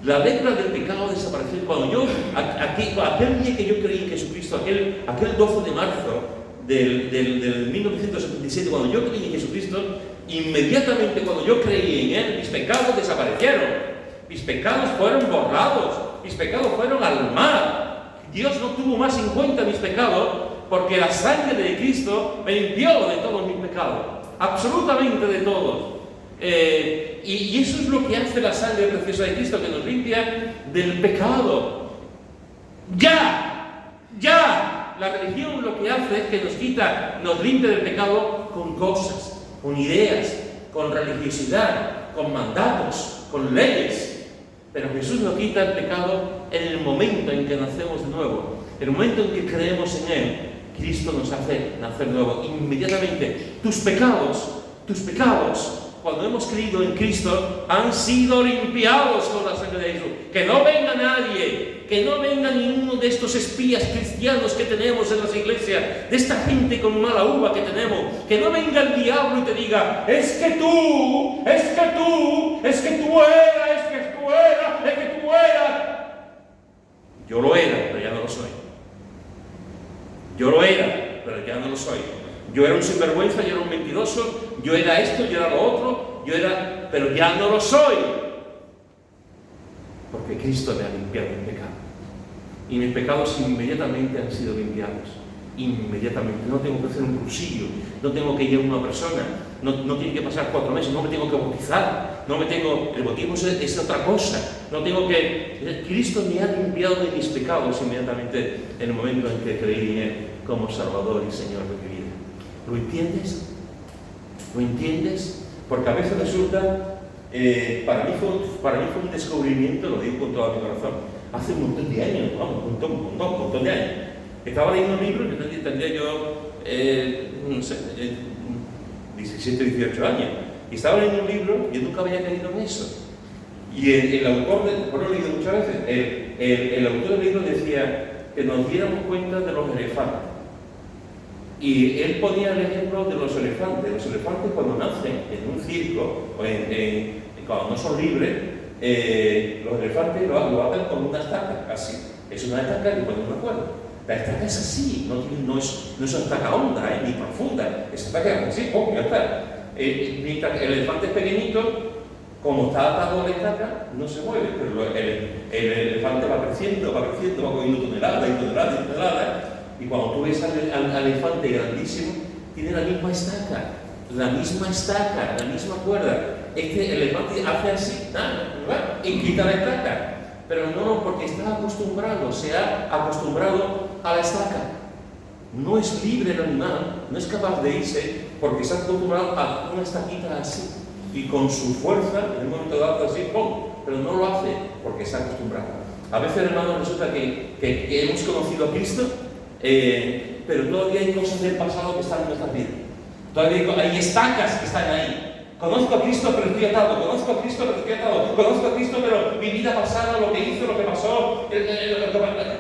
La lepra del pecado desapareció. Cuando yo, aquel día que yo creí en Jesucristo, aquel 12 de marzo del 1977, cuando yo creí en Jesucristo, inmediatamente cuando yo creí en Él, mis pecados desaparecieron. Mis pecados fueron borrados. Mis pecados fueron al mar. Dios no tuvo más en cuenta mis pecados porque la sangre de Cristo me limpió de todos mis pecados. Absolutamente de todos. Y eso es lo que hace la sangre preciosa de Cristo, que nos limpia del pecado. ¡Ya! La religión lo que hace es que nos limpia del pecado con cosas, con ideas, con religiosidad, con mandatos, con leyes. Pero Jesús nos quita el pecado en el momento en que nacemos de nuevo, en el momento en que creemos en Él. Cristo nos hace nacer de nuevo. Inmediatamente, tus pecados, cuando hemos creído en Cristo, han sido limpiados con la sangre de Jesús. Que no venga nadie, que no venga ninguno de estos espías cristianos que tenemos en las iglesias, de esta gente con mala uva que tenemos, que no venga el diablo y te diga, es que tú eras. Yo lo era, pero ya no lo soy. Yo lo era, pero ya no lo soy. Yo era un sinvergüenza, yo era un mentiroso, yo era esto, yo era lo otro, pero ya no lo soy. Porque Cristo me ha limpiado el pecado. Y mis pecados inmediatamente han sido limpiados. Inmediatamente. No tengo que hacer un cursillo, no tengo que ir a una persona, no tiene que pasar 4 meses, no me tengo que bautizar, el bautismo es otra cosa. Cristo me ha limpiado de mis pecados inmediatamente en el momento en que creí en Él como Salvador y Señor de mi vida. ¿Lo entiendes? ¿Lo entiendes? Porque a veces resulta, para mí fue un descubrimiento, lo digo con todo mi corazón, hace un montón de años, un montón de años. Estaba leyendo un libro que tendría yo, 17, 18 años, y estaba leyendo un libro y yo nunca había caído en eso. Y el autor, por lo he leído muchas veces, el autor del libro decía que nos diéramos cuenta de los elefantes. Y él ponía el ejemplo de los elefantes. Los elefantes cuando nacen en un circo, o cuando no son libres, los elefantes lo atan con una estaca, así. Es una estaca y ponen una cuerda. La estaca es así, no es una estaca honda, ni profunda. Esa estaca es así, ya está. Mientras el elefante es pequeñito, como está atado a la estaca, no se mueve, pero el elefante va creciendo, va cogiendo toneladas y toneladas. Y cuando tú ves al elefante grandísimo, tiene la misma estaca, la misma cuerda. El elefante hace así, y quita la estaca. Pero no, porque está acostumbrado, se ha acostumbrado a la estaca. No es libre el animal, no es capaz de irse porque se ha acostumbrado a una estaquita así. Y con su fuerza, en el momento dado así, ¡pum! Pero no lo hace porque se ha acostumbrado. A veces, hermanos, resulta que hemos conocido a Cristo, pero todavía hay cosas del pasado que están en nuestras vidas. Todavía hay estacas que están ahí. Conozco a Cristo, pero estoy atado. Conozco a Cristo, pero mi vida pasada, lo que hizo, lo que pasó,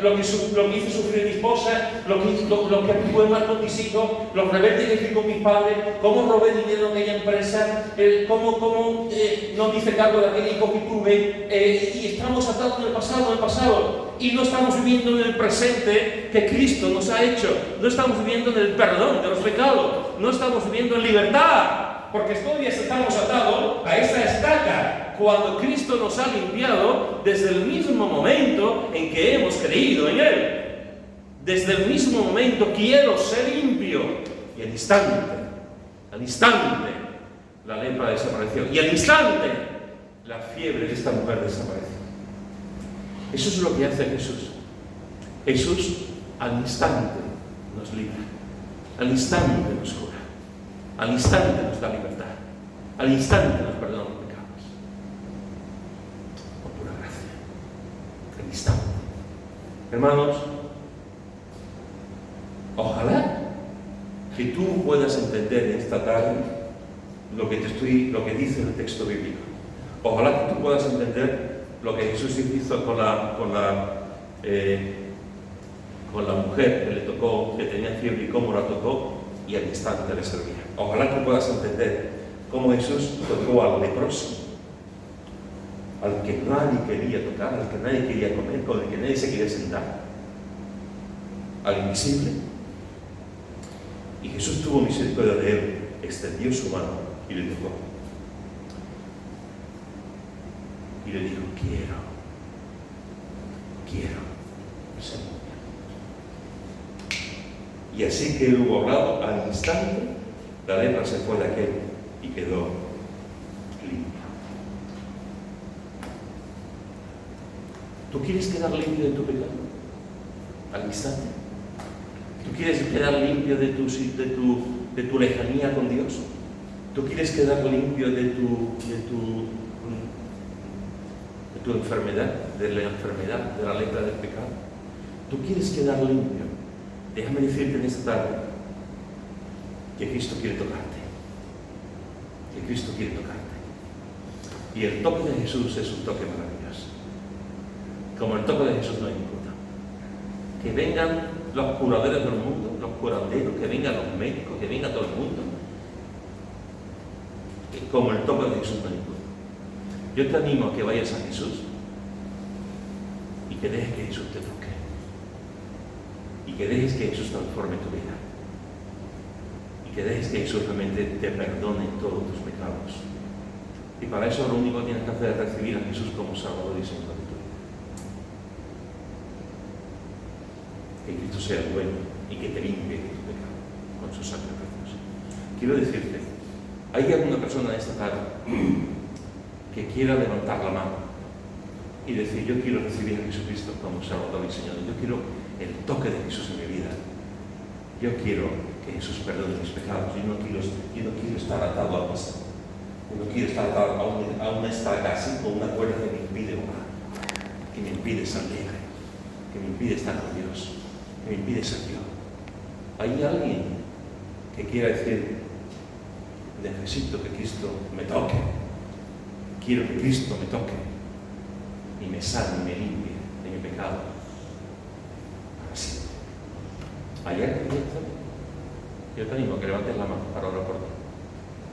lo que hizo sufrir mi esposa, lo que pude mal con mis hijos, los rebeldes que fui con mis padres, cómo robé dinero en aquella empresa, cómo no me hice cargo de aquel hijo que tuve, y estamos atados en el pasado, y no estamos viviendo en el presente que Cristo nos ha hecho, no estamos viviendo en el perdón de los pecados, no estamos viviendo en libertad. Porque todavía estamos atados a esa estaca cuando Cristo nos ha limpiado desde el mismo momento en que hemos creído en Él. Desde el mismo momento quiero ser limpio. Y al instante, la lepra desapareció. Y al instante, la fiebre de esta mujer desapareció. Eso es lo que hace Jesús. Jesús al instante nos libra. Al instante nos cura. Al instante nos da libertad. Al instante nos perdona los pecados. Por pura gracia. Al instante. Hermanos, que tú puedas entender en esta tarde lo que dice el texto bíblico. Ojalá que tú puedas entender lo que Jesús hizo con la mujer que le tocó, que tenía fiebre, y cómo la tocó, y al instante le servía. Ojalá que puedas entender cómo Jesús tocó al leproso, al que nadie quería tocar, al que nadie quería comer, con el que nadie se quería sentar, al invisible. Y Jesús tuvo misericordia de él, extendió su mano y le tocó. Y le dijo: quiero ser limpio. Y así que hubo hablado, al instante la lepra se fue de aquel y quedó limpio. ¿Tú quieres quedar limpio de tu pecado? Al instante. ¿Tú quieres quedar limpio de tu lejanía con Dios? ¿Tú quieres quedar limpio de tu enfermedad, de la enfermedad, de la lepra del pecado? ¿Tú quieres quedar limpio? Déjame decirte en esta tarde que Cristo quiere tocarte. Que Cristo quiere tocarte. Y el toque de Jesús es un toque maravilloso. Como el toque de Jesús no importa. Que vengan los curadores del mundo, los curanderos, que vengan los médicos, que venga todo el mundo. Que como el toque de Jesús no importa. Yo te animo a que vayas a Jesús y que dejes que Jesús te toque. Y que dejes que Jesús transforme tu vida. Y que dejes que Jesús realmente te perdone todos tus pecados. Y para eso lo único que tienes que hacer es recibir a Jesús como Salvador y Señor de tu vida. Que Cristo sea el bueno y que te limpie de tu pecado con su sangre preciosa. Quiero decirte, ¿hay alguna persona en esta tarde que quiera levantar la mano y decir: yo quiero recibir a Jesucristo como Salvador y Señor, yo quiero el toque de Jesús en mi vida, yo quiero que Jesús perdone mis pecados, yo no quiero estar atado al pasado, yo no quiero estar atado a una estaca así con una cuerda que me impide orar, que me impide ser libre, que me impide estar con Dios, que me impide ser Dios? ¿Hay alguien que quiera decir: necesito que Cristo me toque, quiero que Cristo me toque y me sane y me limpie de mi pecado? Así. ¿Hay alguien que quiera hacerlo? Yo te animo a que levantes la mano para orar por ti.